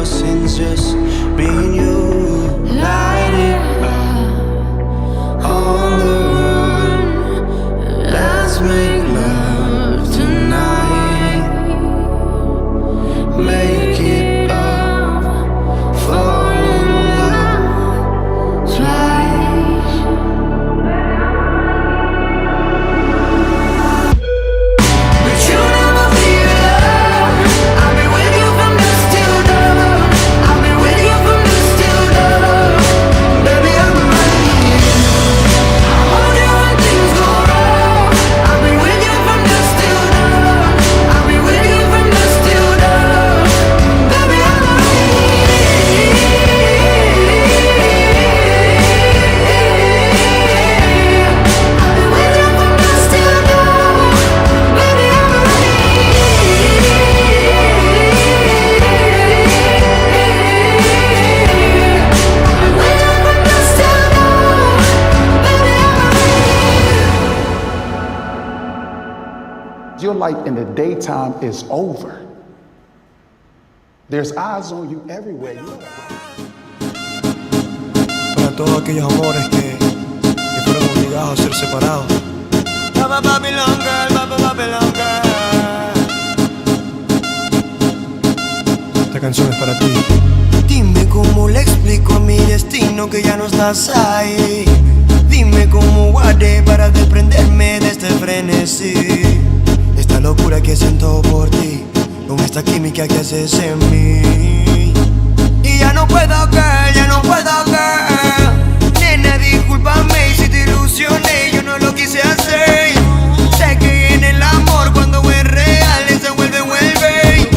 Since just me and you light it up on the run. Let's make love tonight. Make it up, fall in love twice. But you never feel love. I've been with you from dusk till dawn. I've been with you from dusk till dawn. Baby, I'm ready. I hold you when things go wrong. I've been with you from dusk till dawn. I've been with you from dusk till dawn. Baby, I'm ready. I've been with you from dusk till dawn. Baby, I'm Your life in the daytime is over. There's eyes on you everywhere. Para todos aquellos amores que fueron obligados a ser separados. Babylon girl, Babylon girl. Esta canción es para ti. Dime cómo le explico a mi destino que ya no estás ahí. Dime cómo guardé para desprenderme de este frenesí. Esta locura que siento por ti, con esta química que haces en mí. Y ya no puedo, girl, ya no puedo, girl. Nena, discúlpame si te ilusioné, yo no lo quise hacer. Sé que en el amor cuando es real se vuelve.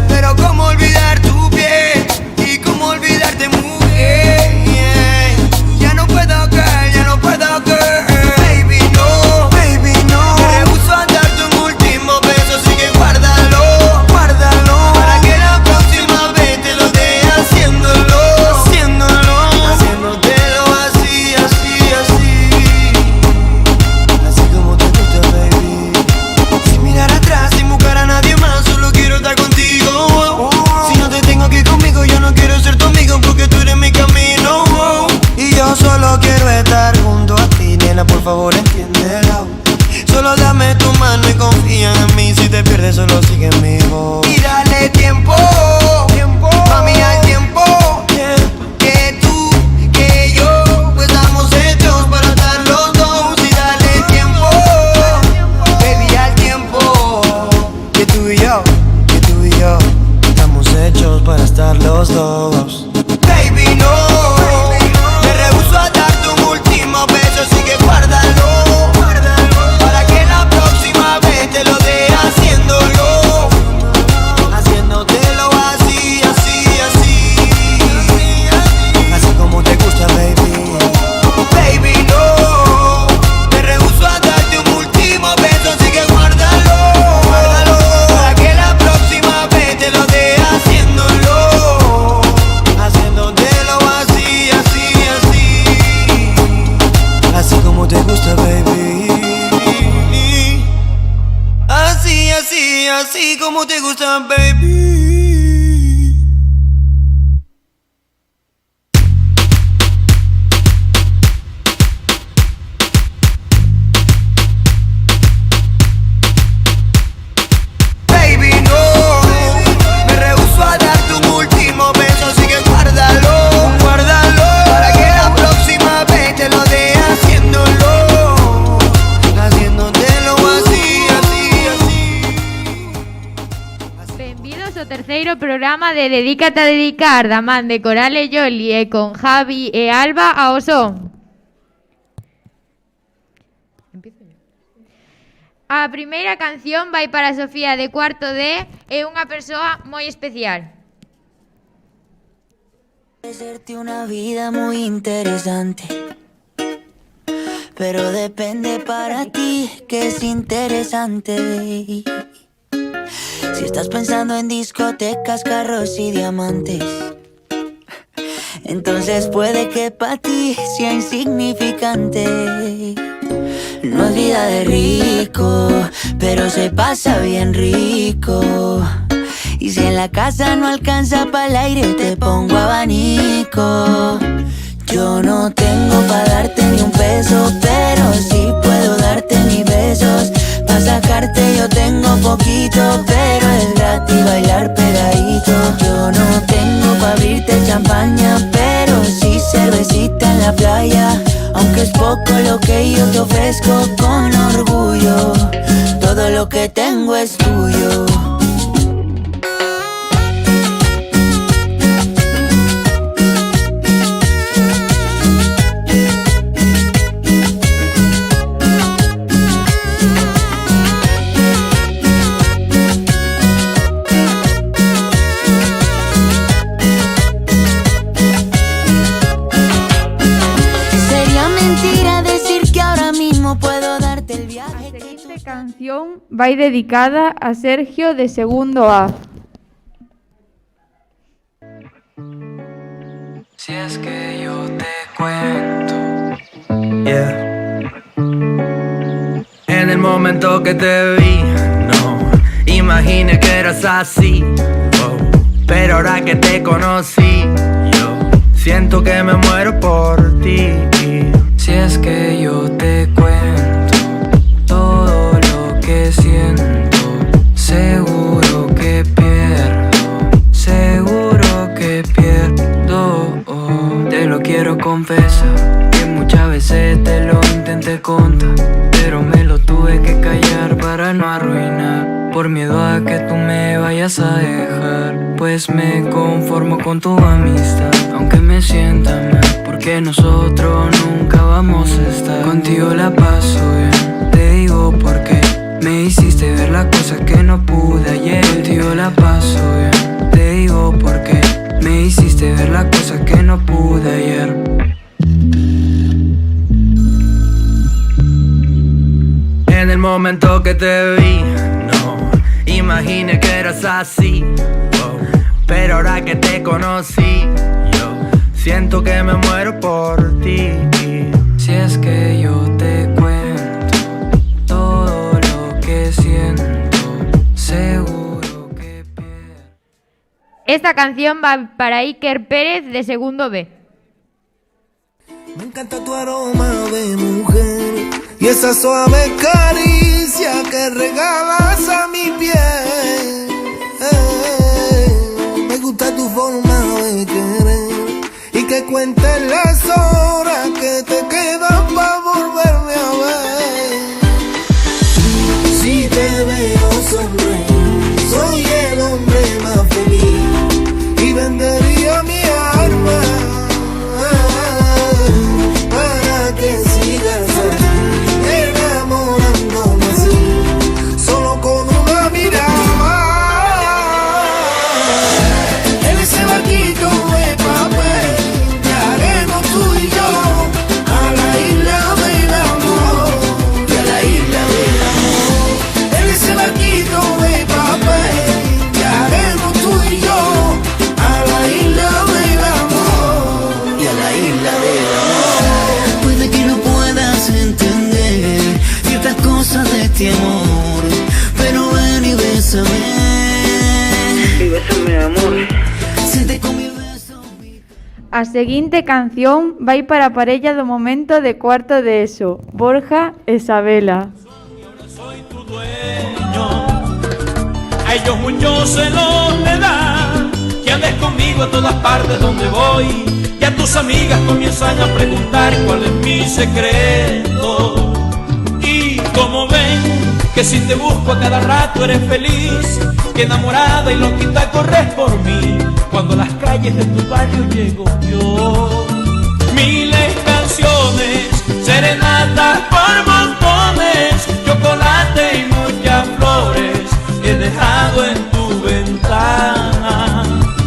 Pero cómo olvidar tu piel y cómo olvidarte, mujer. Ya no puedo, girl, ya no puedo, girl. Baby, no, baby, no. Me rehuso a darte un último beso, así que guárdalo, guárdalo. Para que la próxima vez te lo dé haciéndolo, haciéndolo. Haciéndotelo así, así, así. Así como te gusta, baby. Sin mirar atrás, sin buscar a nadie más, solo quiero estar contigo. Si no te tengo aquí conmigo, yo no quiero ser tu amigo, porque tú eres mi camino. Y yo solo quiero estar junto a ti, nena, por favor entiéndelo. Solo dame tu mano y confía en mí. Si te pierdes, solo sigue mi voz. Y dale tiempo, tiempo, mami, al tiempo. Que tú, que yo, pues estamos hechos para estar los dos. Y dale tiempo, baby, al tiempo. Que tú y yo, estamos hechos para estar los dos. Baby, no, me rehuso a darte un último beso, así que guárdalo, para que la próxima vez te lo dé haciéndolo, haciéndotelo así, así, así. Así como te gusta, baby. Baby, no, me rehuso a darte un último beso, así que guárdalo, para que la próxima vez te lo dé haciéndolo, haciéndotelo así, así, así. Así como te gusta, baby. Así, así, así como te gusta, baby. Baby, no, me rehuso a darte un último beso, así que guárdalo, guárdalo, para que la próxima vez te lo dé haciéndolo, haciéndotelo así, así, así. Benvidos ao terceiro programa de Dedícate a Dedicar da man de Corale Jolly e con Javi e Alba ao son. A primeira canción vai para Sofía de cuarto D, é unha persoa moi especial. Hacerte una vida muy interesante, pero depende para ti que es interesante. Si estás pensando en discotecas, carros y diamantes, entonces puede que para ti sea insignificante. No es vida de rico, pero se pasa bien rico. Y si en la casa no alcanza para el aire, te pongo abanico. Yo no tengo pa' darte ni un peso, pero sí puedo darte mis besos. Pa' sacarte yo tengo poquito, pero es gratis bailar pegadito. Yo no tengo pa' abrirte champaña, pero sí cervecita en la playa. Aunque es poco lo que yo te ofrezco con orgullo, todo lo que tengo es tuyo. Canción va dedicada a Sergio de segundo A. Si es que yo te cuento, en el momento que te vi, no imaginé que eras así, pero ahora que te conocí, yo siento que me muero por ti. Si es que yo te cuento todo lo que siento, seguro que pierdo. Te lo quiero confesar, que muchas veces te lo intenté contar, pero me lo tuve que callar para no arruinar, por miedo a que tú me vayas a dejar. Pues me conformo con tu amistad, aunque me sienta mal, porque nosotros nunca vamos a estar. Contigo la paso bien, te digo porque me hiciste ver las cosas que no pude ayer. Contigo la paso bien, te digo porque me hiciste ver las cosas que no pude ayer. En el momento que te vi, no imaginé que eras así, pero ahora que te conocí, yo siento que me muero por ti. Si es que yo te cuento todo lo que siento, seguro que pierdo. Esta canción va para Iker Pérez de segundo B. Me encanta tu aroma de mujer y esa suave caricia que regalas a mi piel. Me gusta tu forma de querer y que cuentes las horas que te quedan para volverme a ver. Si te veo sonreír, soy el hombre más feliz y vendería mi alma para que sigas enamorándome así, solo con una mirada. En ese barquito de papel viajaremos tú y yo a la isla del amor, y a la isla del amor. En ese barquito de papel viajaremos tú y yo a la isla del amor, y a la isla del amor. Puede que no puedas entender ciertas cosas de este amor, pero ven y bésame. Y bésame, amor. Siente con mi beso. A seguinte canción vai para a parella do momento de cuarto de ESO, Borja e Isabela. Soy tu dueño, a ellos muchos celos me da que andes conmigo a todas partes donde voy, y a tus amigas comienzan a preguntar cuál es mi secreto. Y como ven que si te busco a cada rato eres feliz, que enamorada y loquita corres por mí, cuando a las calles de tu barrio llego yo. Miles canciones, serenatas por montones, chocolate y muchas flores he dejado en tu ventana.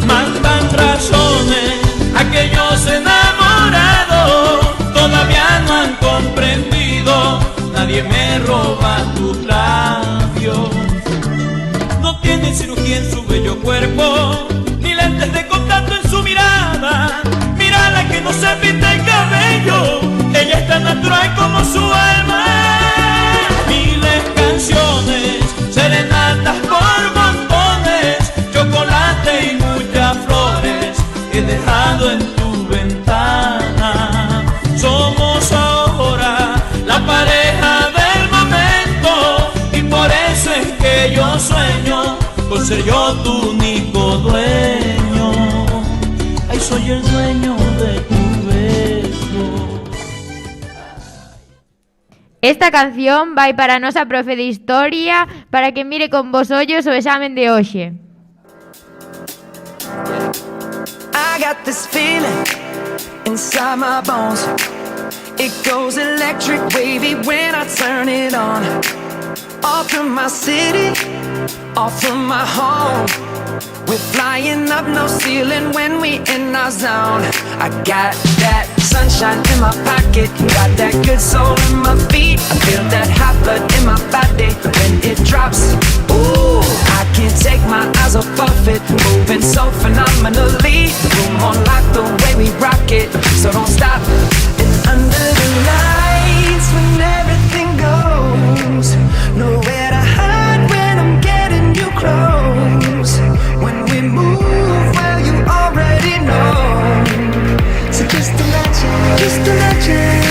Mandan razones aquellos enamorados, todavía no han comprendido, nadie me roba tus labios. No tiene cirugía en su bello cuerpo, ni lentes de contacto en su mirada. Mírala que no se pinta el cabello, ella es tan natural como su alma. Miles canciones, serenatas por montones, chocolate ser yo tu único dueño. Ay, soy el dueño de tu beso. Esta canción vai para a nosa profe de Historia para que mire con vos ollos o examen de hoxe. I got this feeling inside my bones. It goes electric wavy when I turn it on. Off from my city, off from my home. We're flying up, no ceiling when we in our zone. I got that sunshine in my pocket, got that good soul in my feet. I feel that hot blood in my body when it drops. Ooh, I can't take my eyes off of it, moving so phenomenally. Room on lock, the way we rock it, so don't stop. And under the lights, when everything goes, nowhere to hide when I'm getting you close. When we move, well, you already know. So just imagine, just imagine.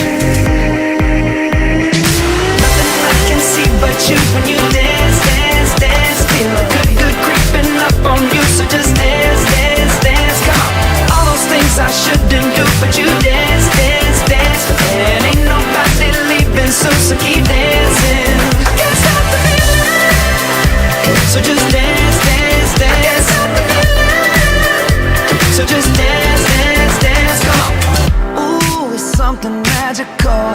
Nothing I can see but you when you dance, dance, dance. Feel a good, good creeping up on you. So just dance, dance, dance. Come on. All those things I shouldn't do, but you dance, dance, dance. And ain't nobody leaving soon, so keep dancing. I can't stop the feeling. So just dance, dance, dance. I can't stop the feeling. So just dance, dance, dance. Come on. Ooh, it's something magical.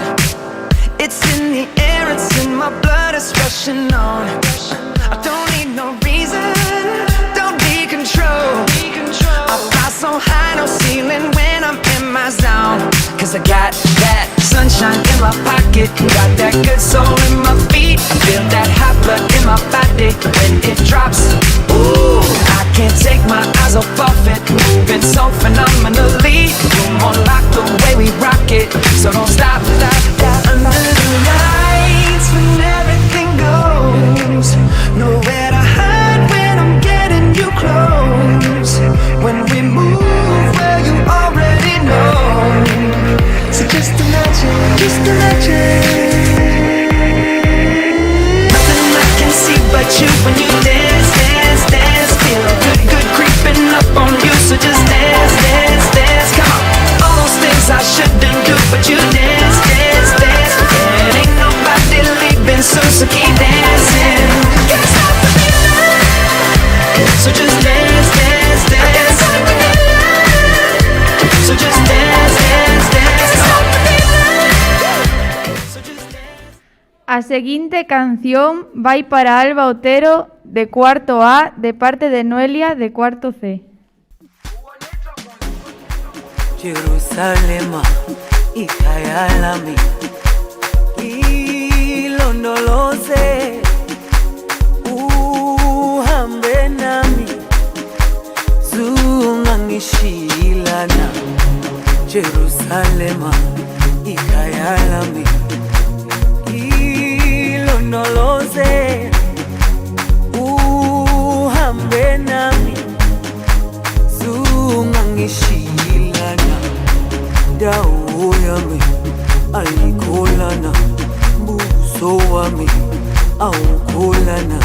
It's in the air, it's in my blood, it's rushing on. I don't need no reason, don't be control. I fly so high, no ceiling when I'm in my zone. Cause I got that sunshine in my pocket, got that good soul in my feet. I feel that hot blood in my body when it drops. Ooh, I can't take my eyes off of it, moving so phenomenally. Room on lock, the way we rock it, so don't stop, stop, stop. Under the lights when everything goes, nowhere to hide when I'm getting you close. When we move, well, you already know. So just imagine, just imagine. Nothing I can see but you when you dance, dance, dance. Feel a good, good creeping up on you. So just dance, dance, dance. Come on. All those things I shouldn't do, but you dance, dance, dance. And ain't nobody leaving soon, so keep dancing. Can't stop the feeling. So just dance, dance, dance. So just dance, dance, dance. Stop the feeling. So just dance. A seguinte canción vai para Alba Otero de cuarto A de parte de Noelia de cuarto C. Jerusalema ikhayalami ilondoloze uhambe nami zungangishilana Jerusalema ikhayalami ilondoloze uhambe nami zungangishilana dawo yami ayikholana buso wami awukholana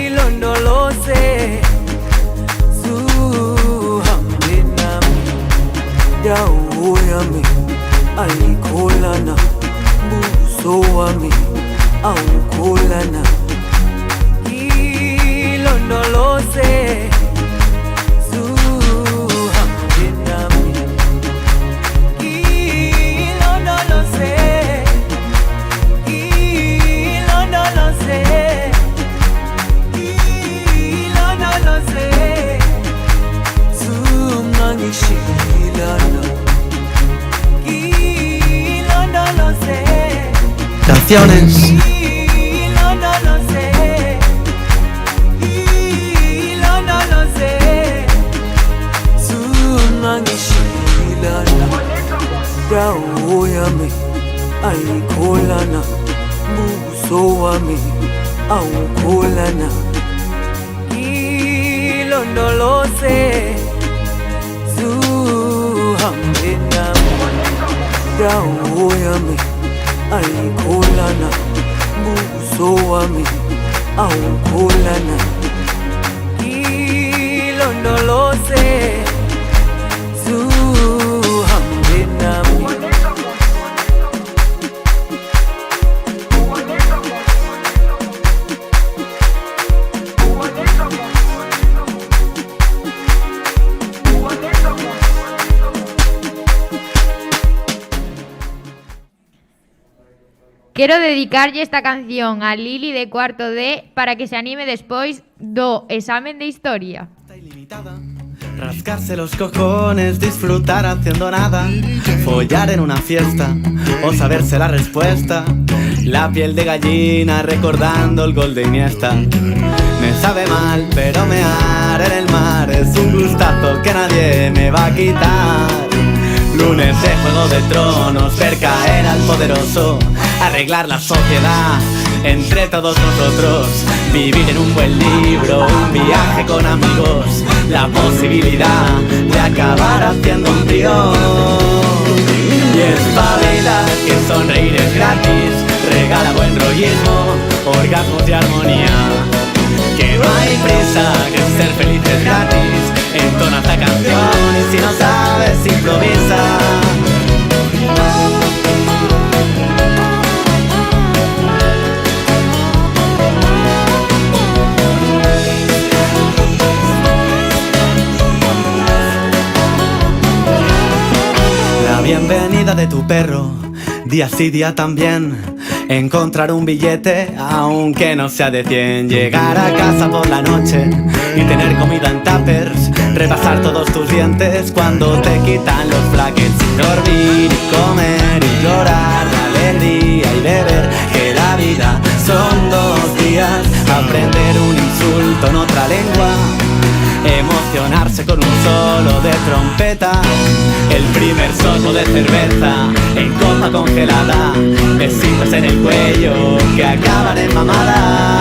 ilondoloze zuhambe nami dawo yami ayikholana buso wami awukholana ilondoloze Canciones. Dawo yami ayikholana buso wami awukholana ilondoloze zuhambe nami dawo yami ayikholana buso wami aukulana hilo ndo lose zuhambe nami. Quiero dedicarlle esta canción a Lili de cuarto D para que se anime despois do examen de historia. Rascarse los cojones, disfrutar haciendo nada, follar en una fiesta o saberse la respuesta. La piel de gallina recordando el gol de Iniesta. Me sabe mal, pero mear en el mar es un gustazo que nadie me va a quitar. Lunes de Juego de Tronos, ver caer al poderoso, arreglar la sociedad entre todos nosotros, vivir en un buen libro, un viaje con amigos, la posibilidad de acabar haciendo un trío. Y espabila que sonreír es gratis, regala buen rollismo, orgasmos y armonía. Que no hay prisa, que ser feliz es gratis, entona esta canción y si no sabes improvisa. La bienvenida de tu perro, día sí día también. Encontrar un billete, aunque no sea de 100. Llegar a casa por la noche y tener comida en tuppers. Repasar todos tus dientes cuando te quitan los brackets. Dormir y comer y llorar de alegría y beber. Que la vida son 2 días. Aprender un insulto en otra lengua. Emocionarse con un solo de trompeta. El primer sorbo de cerveza en copa congelada. Besitos en el cuello que acaban en mamada.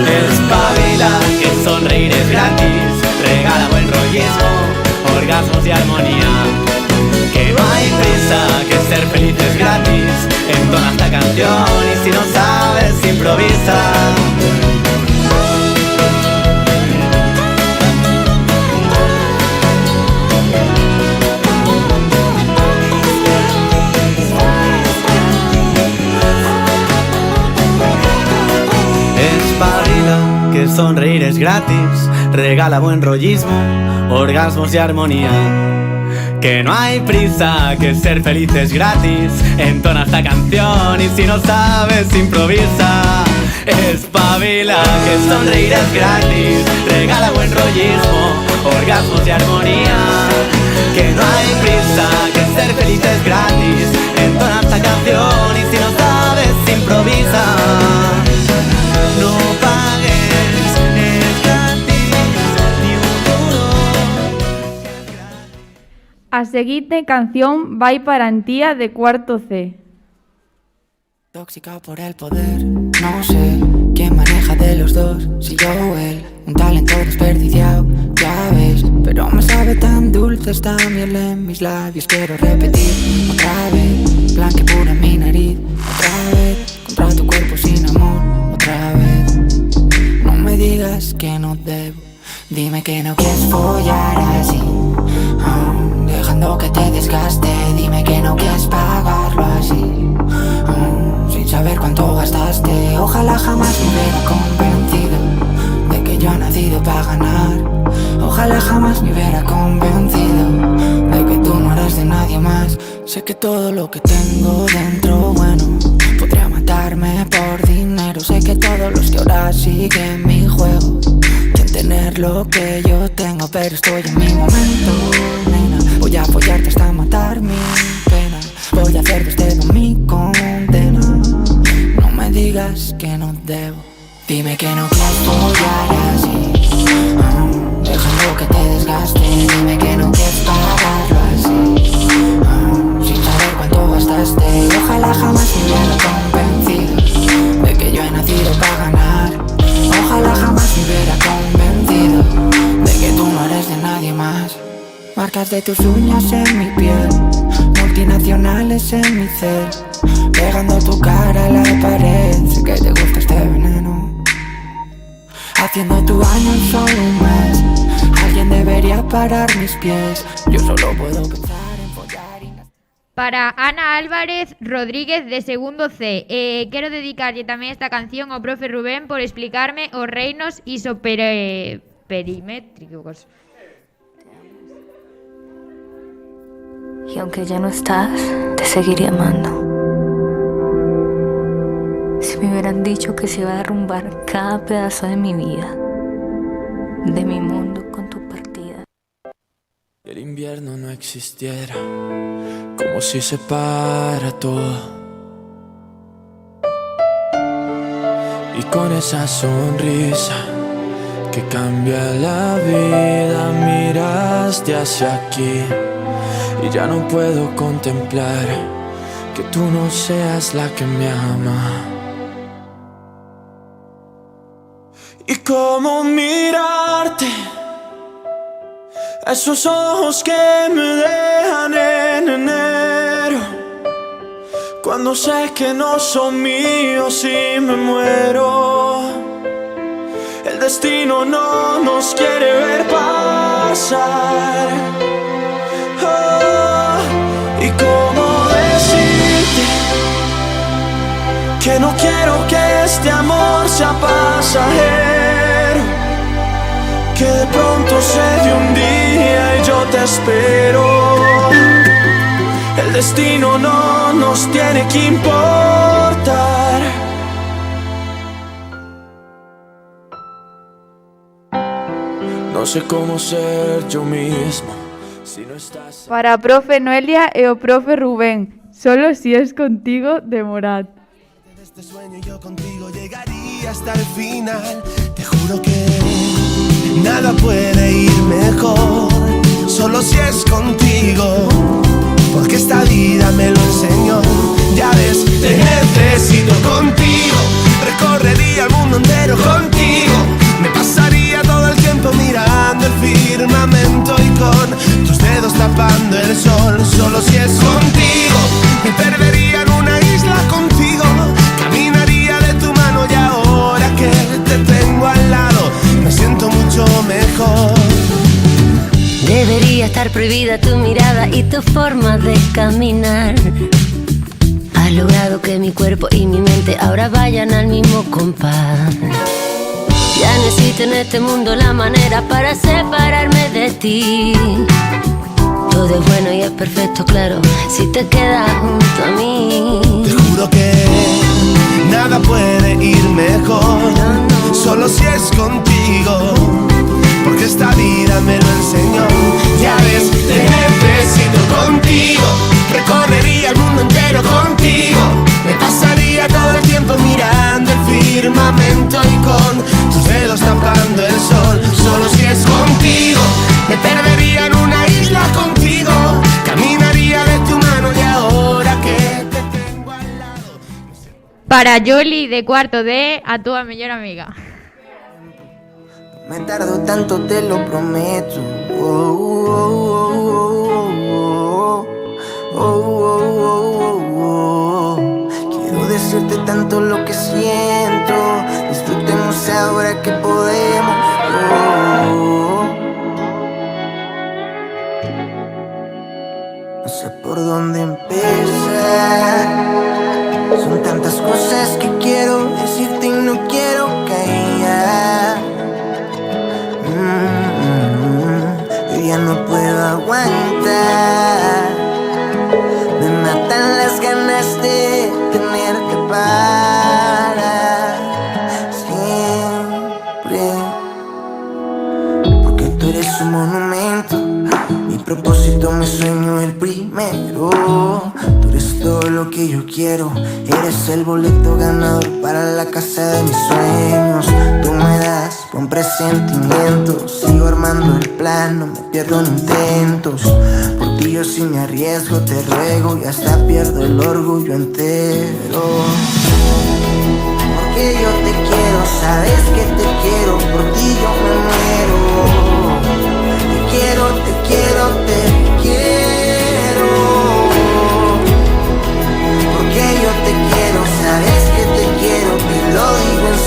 Espabila que sonreír es gratis, regala buen rollismo, orgasmos y armonía. Que no hay prisa, que ser feliz es gratis, entona esta canción y si no sabes improvisa. Que sonreír es gratis, regala buen rollismo, orgasmos y armonía. Que no hay prisa, que ser feliz es gratis, entona esta canción y si no sabes improvisa. Espabila, que sonreír es gratis, regala buen rollismo, orgasmos y armonía. Que no hay prisa, que ser feliz es gratis, entona esta canción y si no sabes improvisa. No pagues, es gratis, ni un duro. A seguinte canción vai para Antía de cuarto C. Tóxica por el poder, no sé quién maneja de los dos, si yo o él, un talento desperdiciado, ya ves. Pero me sabe tan dulce esta miel en mis labios, quiero repetir otra vez, blanca y pura en mi nariz, otra vez, contra tu cuerpo sin amor, otra vez. No me digas que no debo, dime que no quieres follar así, dejando que te desgaste, dime que no quieres pagarlo así, sin saber cuánto gastaste. Ojalá jamás me hubiera convencido de que yo he nacido para ganar. Ojalá jamás me hubiera convencido de que tú no eres de nadie más. Sé que todo lo que tengo dentro, bueno, podría matarme por dinero. Sé que todos los que ahora siguen mi juego quieren tener lo que yo tengo, pero estoy en mi momento, nena. Voy a apoyarte hasta matar mi pena. Voy a hacer de este mi condena. No me digas que no debo, dime que no quieres follar así, dejando que te desgaste, dime que no quieres pagarlo así, sin saber cuánto gastaste. Ojalá jamás me hubiera convencido de que yo he nacido para ganar. Ojalá jamás me hubiera convencido de que tú no eres de nadie más. Marcas de tus uñas en mi piel, multinacionales en mi cel, pegando tu cara a la pared. Sé que te gusta este veneno. Haciendo tu año en solo un mes. Alguien debería parar mis pies. Yo solo puedo pensar en follar y... Para Ana Álvarez Rodríguez de segundo C. Quiero dedicarle también esta canción ao profe Rubén por explicarme os reinos perimétricos. Y aunque ya no estás, te seguiré amando. Si me hubieran dicho que se iba a derrumbar cada pedazo de mi vida, de mi mundo con tu partida. Si el invierno no existiera, como si se para todo. Y con esa sonrisa que cambia la vida, miraste hacia aquí. Y ya no puedo contemplar que tú no seas la que me ama. Y cómo mirarte, esos ojos que me dejan en enero, cuando sé que no son míos y me muero. El destino no nos quiere ver pasar. Y cómo decirte que no quiero que este amor sea pasajero, que de pronto se dé un día y yo te espero. El destino no nos tiene que importar. No sé cómo ser yo mismo si no estás. Para a profe Noelia e o profe Rubén, Solo si es contigo, de Morat. De este sueño yo contigo llegaría hasta el final. Te juro que nada puede ir mejor, solo si es contigo, porque esta vida me lo enseñó. Ya ves, te necesito contigo, recorrería el mundo entero contigo. Me pasaría todo el tiempo mirando el firmamento y con tus dedos tapando el sol. Solo si es contigo, me perdería en una isla contigo. Caminaría de tu mano y ahora que te tengo al lado me siento mucho mejor. Debería estar prohibida tu mirada y tu forma de caminar. Has logrado que mi cuerpo y mi mente ahora vayan al mismo compás. Ya no existe en este mundo la manera para separarme de ti. Todo es bueno y es perfecto, claro, si te quedas junto a mí. Te juro que nada puede ir mejor, solo si es contigo, porque esta vida me lo enseñó. Ya ves, te necesito contigo, recorrería el mundo entero contigo. Me pasaría todo el tiempo mirando el firmamento y con tus dedos tapando el sol. Solo si es contigo, me perdería en una isla contigo. Caminaría de tu mano y ahora que te tengo al lado. Para Yoli de cuarto D, a tu mejor amiga. Me tardo tanto, te lo prometo. Quiero decirte tanto lo que siento. Disfrutemos ahora que podemos. No sé por dónde empezar. Son tantas cosas que quiero decirte y no quiero callar. Yo ya no puedo aguantar. Me matan las ganas de tenerte para siempre, porque tú eres un monumento, mi propósito, mi sueño, el primero. Tú eres todo lo que yo quiero, eres el boleto ganador para la casa de mis sueños. Tú me das buen presentimiento, sigo armando el plan, no me pierdo en intentos. Por ti yo sí me arriesgo, te ruego y hasta pierdo el orgullo entero. Porque yo te quiero, sabes que te quiero, por ti yo me muero. Te quiero, te quiero, te quiero. Porque yo te quiero, sabes que te quiero, te lo digo en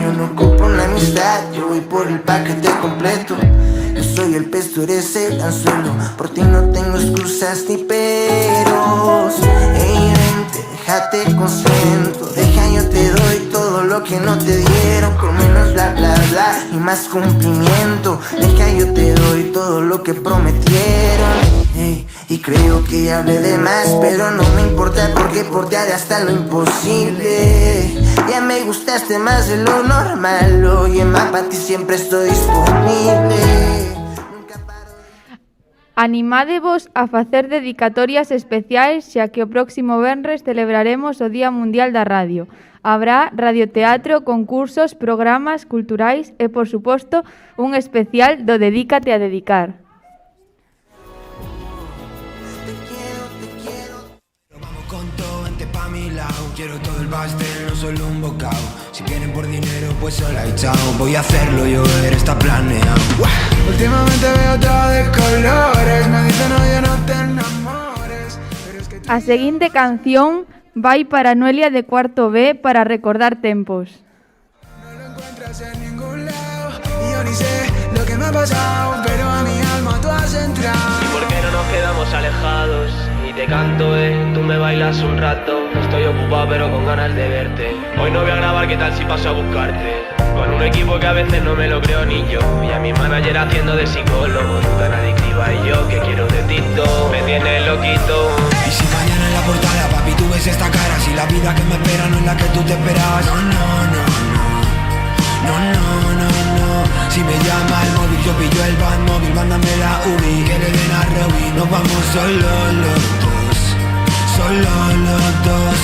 yo no ocupo una amistad, yo voy por el paquete completo. Yo soy el pez, tú eres el anzuelo, por ti no tengo excusas ni peros. Ey, vente, déjate consiento, deja yo te doy todo lo que no te dieron, con menos bla bla bla y más cumplimiento. Deja yo te doy todo lo que prometieron. Ey, y creo que ya hablé de más, pero no me importa porque por ti haré hasta lo imposible. Ya me gustaste más de lo normal, oye, más para ti siempre estoy disponible. Animádevos a facer dedicatorias especiais, xa que o próximo venres celebraremos o Día Mundial da Radio. Habrá radioteatro, concursos, programas culturais e, por suposto, un especial do Dedícate a Dedicar. Quiero todo el pastel, no solo un bocado. Si quieren por dinero, pues hola y chao. Voy a hacerlo, llover está planeado. Últimamente veo todo de colores, me dicen oye no te enamores. A seguinte canción vai para Noelia de cuarto B para recordar tempos. En ningún lado, y yo ni sé lo que me ha pasado, pero a mi alma tú has entrado. ¿Y por qué no nos quedamos alejados? Y te canto, tú me bailas un rato. Estoy ocupado pero con ganas de verte. Hoy no voy a grabar, ¿qué tal si paso a buscarte? Con un equipo que a veces no me lo creo ni yo. Y a mi manager haciendo de psicólogo. Tú tan adictiva y yo que quiero de Tito. Me tienes loquito. Y si mañana en la portada, papi, tú ves esta cara. Si la vida que me espera no es la que tú te esperabas. No, no, no, no. No, no, no, no. Si me llama el móvil, yo pillo el van móvil. Mándame la UBI, que le den a Robbie. Nos vamos solo los dos, solo los dos.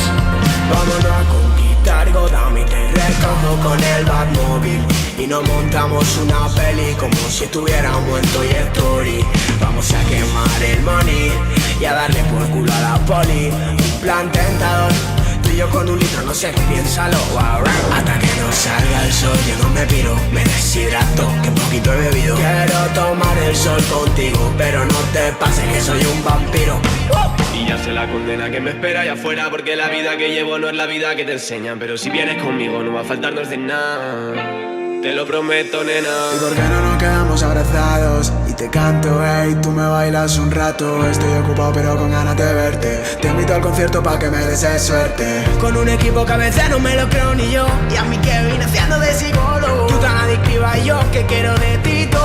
Vámonos a conquistar Gotham y te recojo con el Batmóvil. Y nos montamos una peli como si estuviéramos en Toy Story. Vamos a quemar el money y a darle por culo a la poli. Un plan tentador, tú y yo con un litro, no sé, piénsalo. Hasta que no salga el sol, yo no me piro, me deshidrato, que poquito he bebido. Quiero tomar el sol contigo, pero no te pases que soy un vampiro. Y ya sé la condena que me espera allá afuera, porque la vida que llevo no es la vida que te enseñan. Pero si vienes conmigo no va a faltarnos de nada, te lo prometo, nena. ¿Y por qué no nos quedamos abrazados? Y te canto, hey, tú me bailas un rato. Estoy ocupado pero con ganas de verte. Te invito al concierto pa' que me desees suerte. Con un equipo que a veces no me lo creo ni yo. Y a mí que vine haciendo de psicólogo. Tú tan adictiva y yo que quiero de Tito.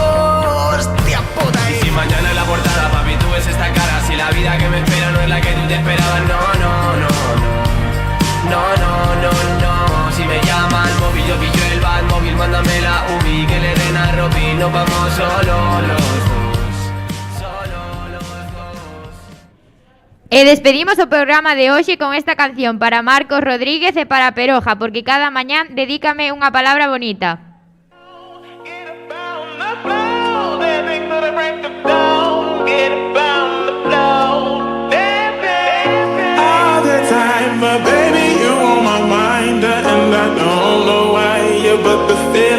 Hostia puta. Y si mañana en la portada, papi, tú ves esta cara. Si la vida que me espera no es la que tú te esperabas. No, no, no, no. No, no, no, no. Si me llama el móvil, yo pillo el van móvil. Mándame la UBI, que le den a Robin. Nos vamos solo los dos, solo los dos. Despedimos o programa de hoxe con esta canción para Marcos Rodríguez e para Peroja, porque cada mañán dedícame unha palabra bonita. But baby, you on my mind, and I don't know why, yeah, but the feeling